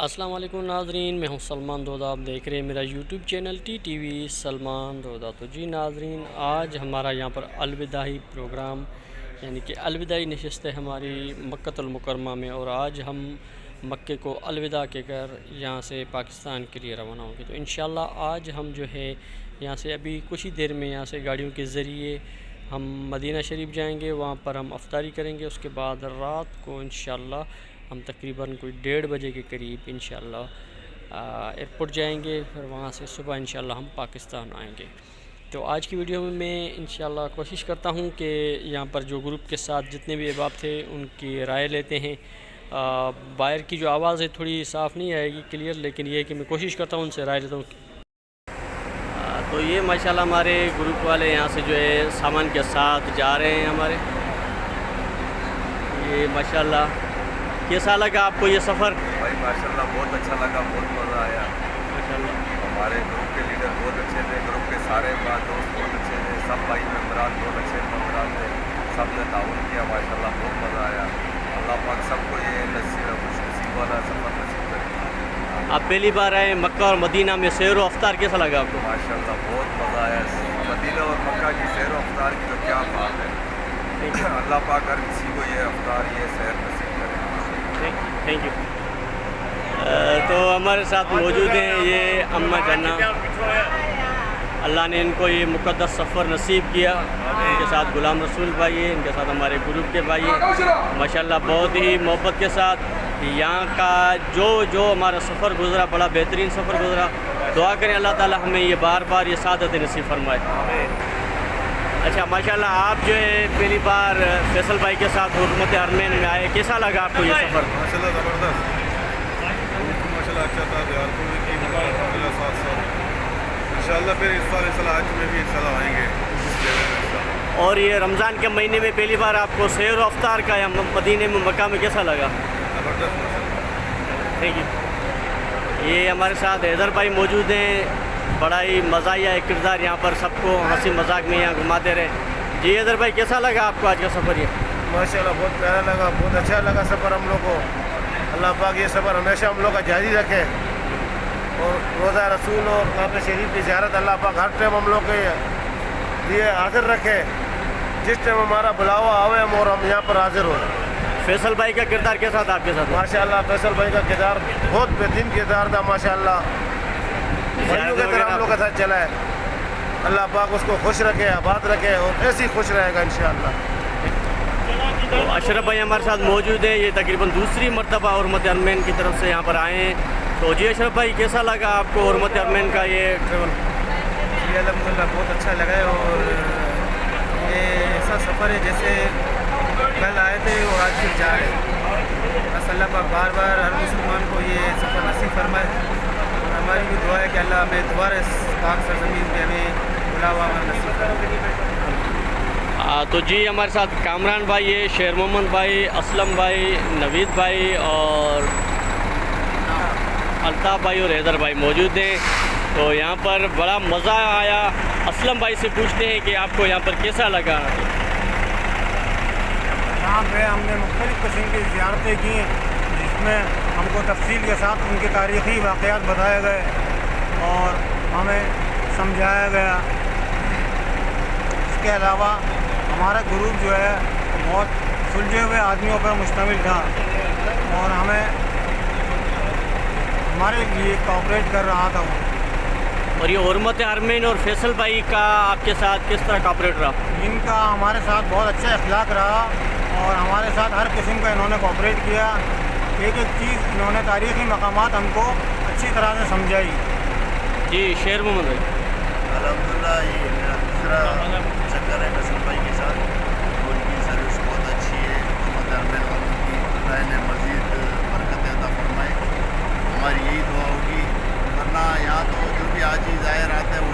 السلام علیکم ناظرین، میں ہوں سلمان دودہ. آپ دیکھ رہے ہیں میرا YouTube channel T V Salman دودہ. تو جی ناظرین، آج ہمارا یہاں پر الوداعی پروگرام یعنی کہ الوداعی نشست ہے ہماری مکۃ المکرمہ میں، اور آج ہم مکے کو الوداع کے کر یہاں سے پاکستان کے لیے روانہ ہوں گے. تو انشاءاللہ آج ہم جو ہے یہاں سے ابھی کچھ ہی دیر میں یہاں سے گاڑیوں کے ذریعے ہم مدینہ شریف جائیں گے. وہاں پر ہم افطاری کریں گے. اس کے بعد رات کو انشاءاللہ ہم تقریباً کوئی 1:30 بجے کے قریب انشاءاللہ ایئرپورٹ جائیں گے. پھر وہاں سے صبح انشاءاللہ ہم پاکستان آئیں گے. تو آج کی ویڈیو میں انشاءاللہ کوشش کرتا ہوں کہ یہاں پر جو گروپ کے ساتھ جتنے بھی احباب تھے ان کی رائے لیتے ہیں. باہر کی جو آواز ہے تھوڑی صاف نہیں آئے گی کلیئر، لیکن یہ ہے کہ میں کوشش کرتا ہوں ان سے رائے لیتا ہوں. تو یہ ماشاءاللہ ہمارے گروپ والے یہاں سے جو ہے سامان کے ساتھ جا رہے ہیں ہمارے. یہ ماشاءاللہ کیسا لگا آپ کو یہ سفر؟ بھائی ماشاءاللہ بہت اچھا لگا، بہت مزہ آیا. ماشاءاللہ ہمارے گروپ کے لیڈر بہت اچھے تھے، گروپ کے سارے دوست بہت اچھے تھے، سب بھائی ممبران بہت اچھے ممبران تھے، سب نے تعاون کیا. ماشاءاللہ بہت مزہ آیا. اللہ پاک سب کو یہ خوش نصیب والا سفر نصیب کرے. آپ پہلی بار آئے مکہ اور مدینہ میں، سیر و افطار کیسا لگا آپ کو؟ ماشاءاللہ بہت مزہ آیا. مدینہ اور مکہ کی سیر و افطار کی تو کیا بات ہے. اللہ پاک ہر کسی کو یہ افطار یہ سیر نصیب کرے. Thank you. تو ہمارے ساتھ موجود ہیں یہ اماں جانا، اللہ نے ان کو یہ مقدس سفر نصیب کیا. ان کے ساتھ غلام رسول بھائی ہیں، ان کے ساتھ ہمارے گروپ کے بھائی ہیں. ماشاءاللہ بہت ہی محبت کے ساتھ یہاں کا جو ہمارا سفر گزرا بڑا بہترین سفر گزرا. دعا کریں اللہ تعالی ہمیں یہ بار بار یہ سعادت نصیب فرمائے. اچھا ماشاءاللہ آپ جو ہے پہلی بار فیصل بھائی کے ساتھ حرمت حرمین میں آئے، کیسا لگا آپ کو یہ سفر؟ ماشاءاللہ زبردست، ماشاءاللہ اچھا تھا. دیارتوں میں کی الحمدللہ ساتھ انشاءاللہ پھر اس سال حج میں بھی انشاءاللہ آئیں گے. اور یہ رمضان کے مہینے میں پہلی بار آپ کو سیر و افطار کا یا مدینے میں مکہ میں کیسا لگا؟ زبردست ماشاءاللہ. Thank you. یہ ہمارے ساتھ حیدر بھائی موجود ہیں، بڑا ہی مزاحیہ ایک کردار یہاں پر سب کو ہنسی مذاق میں یہاں گھماتے رہے. جی حیدر بھائی کیسا لگا آپ کو آج کا سفر؟ یہ ماشاءاللہ بہت پیارا لگا، بہت اچھا لگا سفر ہم لوگ کو. اللہ پاک یہ سفر ہمیشہ ہم لوگ کا جاری رکھے، اور روزہ رسول اور کعبہ شریف کی زیارت اللہ پاک ہر ٹائم ہم لوگ کے لیے حاضر رکھے. جس ٹائم ہمارا بلاوا آوے اور ہم یہاں پر حاضر ہو. فیصل بھائی کا کردار کیسا تھا آپ کے ساتھ؟ ماشاءاللہ فیصل بھائی کا کردار بہت بہترین کردار تھا. ماشاءاللہ بھائیوں کی طرح ہم لوگ کے ساتھ چلا ہے. اللہ پاک اس کو خوش رکھے، آباد رکھے، اور ایسے ہی خوش رہے گا انشاءاللہ. تو اشرف بھای ہمارے ساتھ موجود ہیں، یہ تقریباً دوسری مرتبہ حرمت حرمین کی طرف سے یہاں پر آئے ہیں. تو جی اشرف بھائی کیسا لگا آپ کو حرمت حرمین کا یہ ٹریول؟ جی الحمدللہ بہت اچھا لگا ہے، اور یہ ایسا سفر ہے جیسے کل آئے تھے اور آج پھر جا رہے ہیں. بس اللہ پاک بار بار ہر مسلمان کو یہ سفر نصیب فرمائے. ہماری بھی دعا ہے کہ اللہ ہمیں دوبارہ اس پاک سرزمین پہ ہمیں بلاوا نصیب فرمائے. تو جی ہمارے ساتھ کامران بھائی ہے، شیر محمد بھائی، اسلم بھائی، نوید بھائی اور الطاف بھائی اور حیدر بھائی موجود ہیں. تو یہاں پر بڑا مزہ آیا. اسلم بھائی سے پوچھتے ہیں کہ آپ کو یہاں پر کیسا لگا؟ یہاں پہ ہم نے مختلف قسم کی زیارتیں کی، جس میں ہم کو تفصیل کے ساتھ ان کے تاریخی واقعات بتائے گئے اور ہمیں سمجھایا گیا. اس کے علاوہ ہمارا گروپ جو ہے بہت سلجھے ہوئے آدمیوں پر مشتمل تھا، اور ہمارے لیے کوآپریٹ کر رہا تھا. اور یہ حرمت حرمین اور فیصل بھائی کا آپ کے ساتھ کس طرح کوآپریٹ رہا؟ ان کا ہمارے ساتھ بہت اچھا اخلاق رہا، اور ہمارے ساتھ ہر قسم کا انہوں نے کوآپریٹ کیا. ایک ایک چیز انہوں نے تاریخی مقامات ہم کو اچھی طرح سے سمجھائی. جی شیر محمد بھائی. الحمدللہ یہ میرا دوسرا چکر ہے فیصل بھائی کے ساتھ. ان کی سروس بہت اچھی ہے. حرمت حرمین والوں کی اللہ نے مزید برکت عطا فرمائے. ہماری یہی دعا ہوگی، ورنہ یہاں تو جو بھی عاجز آئے رہتا ہے وہ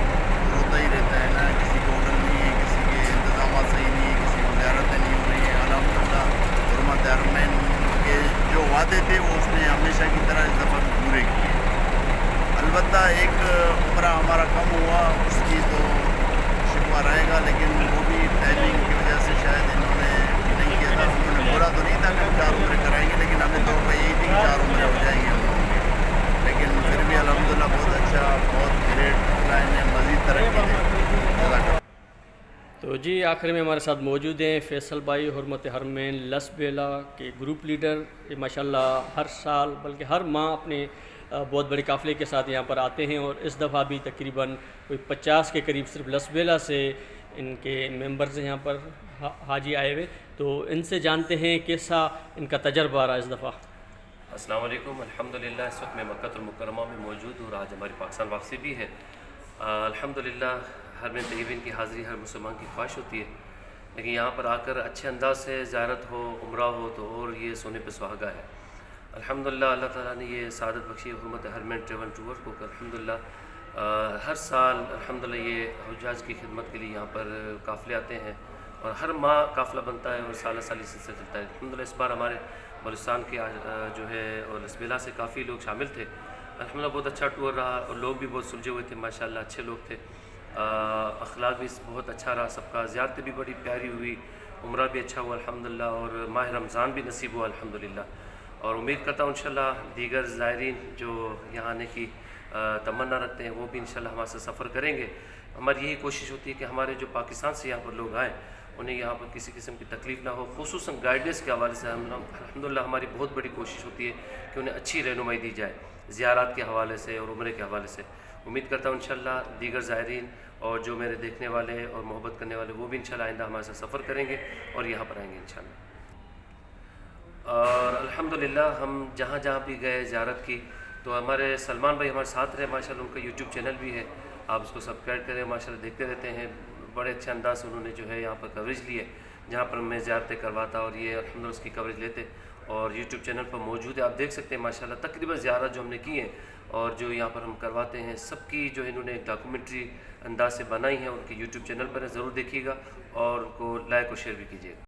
روتا ہی رہتا ہے نا. کسی کو ہوٹل نہیں ہے، کسی کے انتظامات صحیح نہیں ہے، کسی کو زیارتیں نہیں ہو رہی ہیں. الحمدللہ حرمت حرمین کے جو وعدے تھے وہ اس نے ہمیشہ کی طرح اس دفعہ پورے کیے. البتہ ایک عمرہ ہمارا کم ہوا، اس کی تو شکوہ رہے گا، لیکن وہ بھی ٹائمنگ کی وجہ سے شاید انہوں نے نہیں کیا تھا. انہوں نے بولا تو نہیں تھا کہ ہم 4 عمرے کرائیں گے، لیکن ہمیں تو یہی تھی کہ 4 عمرے ہو جائیں گے ہم لوگوں کے. جی آخر میں ہمارے ساتھ موجود ہیں فیصل بھائی حرمت حرمین لسبیلا کے گروپ لیڈر. یہ ماشاءاللہ ہر سال بلکہ ہر ماہ اپنے بہت بڑے قافلے کے ساتھ یہاں پر آتے ہیں اور اس دفعہ بھی تقریباً کوئی 50 کے قریب صرف لسبیلا سے ان کے ممبرز یہاں پر حاجی آئے ہوئے. تو ان سے جانتے ہیں کیسا ان کا تجربہ رہا اس دفعہ. السلام علیکم. الحمدللہ اس وقت میں مکہ المکرمہ میں موجود ہوں. آج ہماری پاکستان واپسی بھی ہے. الحمدللہ حرم طیبین کی حاضری ہر مسلمان کی خواہش ہوتی ہے، لیکن یہاں پر آ کر اچھے انداز سے زیارت ہو، عمرہ ہو تو اور یہ سونے پہ سہاگا ہے. الحمدللہ اللہ تعالیٰ نے یہ سعادت بخشی حرمت حرمین ٹریول ٹور کو. الحمدللہ ہر سال الحمدللہ یہ حجاج کی خدمت کے لیے یہاں پر قافلے آتے ہیں اور ہر ماہ قافلہ بنتا ہے اور سالہ سال اس سے چلتا ہے. الحمدللہ اس بار ہمارے بلوچستان کے جو ہے اور لسبیلا سے کافی لوگ شامل تھے. الحمدللہ بہت اچھا ٹور رہا اور لوگ بھی بہت سلجھے ہوئے تھے ماشاءاللہ، اچھے لوگ تھے. اخلاق بھی بہت اچھا رہا سب کا. زیارتیں بھی بڑی پیاری ہوئی، عمرہ بھی اچھا ہوا الحمدللہ، اور ماہ رمضان بھی نصیب ہوا الحمدللہ. اور امید کرتا ہوں انشاءاللہ دیگر زائرین جو یہاں آنے کی تمنا رکھتے ہیں وہ بھی انشاءاللہ ہمارے سے سفر کریں گے. ہماری یہی کوشش ہوتی ہے کہ ہمارے جو پاکستان سے یہاں پر لوگ آئیں انہیں یہاں پر کسی قسم کی تکلیف نہ ہو. خصوصاً گائیڈنس کے حوالے سے الحمدللہ ہماری بہت بڑی کوشش ہوتی ہے کہ انہیں اچھی رہنمائی دی جائے زیارات کے حوالے سے اور عمرے کے حوالے سے. امید کرتا ہوں انشاءاللہ دیگر زائرین اور جو میرے دیکھنے والے اور محبت کرنے والے وہ بھی انشاءاللہ آئندہ ہمارے ساتھ سفر کریں گے اور یہاں پر آئیں گے انشاءاللہ. اور الحمدللہ ہم جہاں جہاں بھی گئے زیارت کی تو ہمارے سلمان بھائی ہمارے ساتھ رہے ماشاءاللہ. ان کا یوٹیوب چینل بھی ہے، آپ اس کو سبسکرائب کریں ماشاءاللہ، دیکھتے رہتے ہیں. بڑے اچھے انداز سے انہوں نے جو ہے یہاں پر کوریج لی ہے جہاں پر میں زیارتیں کرواتا اور یہ الحمدللہ اس کی کوریج لیتے اور یوٹیوب چینل پر موجود ہے. آپ دیکھ سکتے ہیں ماشاءاللہ تقریباً زیارت جو ہم نے کی ہیں اور جو یہاں پر ہم کرواتے ہیں سب کی جو انہوں نے ڈاکومنٹری انداز سے بنائی ہیں. ان کے یوٹیوب چینل پر ضرور دیکھیے گا اور ان کو لائک اور شیئر بھی کیجیے گا.